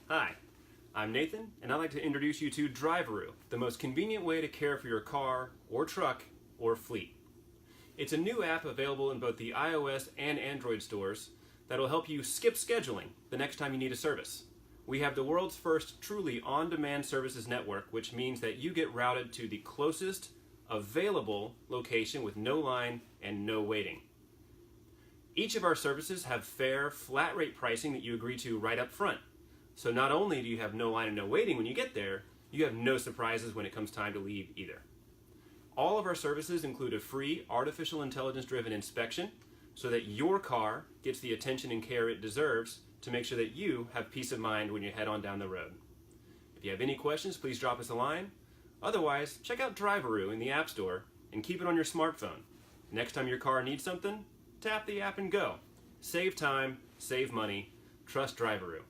Hi, I'm Nathan, and I'd like to introduce you to Driveroo, the most convenient way to care for your car or truck or fleet. It's a new app available in both the iOS and Android stores that will help you skip scheduling the next time you need a service. We have the world's first truly on-demand services network, which means that you get routed to the closest available location with no line and no waiting. Each of our services have fair, flat rate pricing that you agree to right up front. So not only do you have no line and no waiting when you get there, you have no surprises when it comes time to leave either. All of our services include a free artificial intelligence-driven inspection so that your car gets the attention and care it deserves to make sure that you have peace of mind when you head on down the road. If you have any questions, please drop us a line. Otherwise, check out Driveroo in the App Store and keep it on your smartphone. Next time your car needs something, tap the app and go. Save time, save money, trust Driveroo.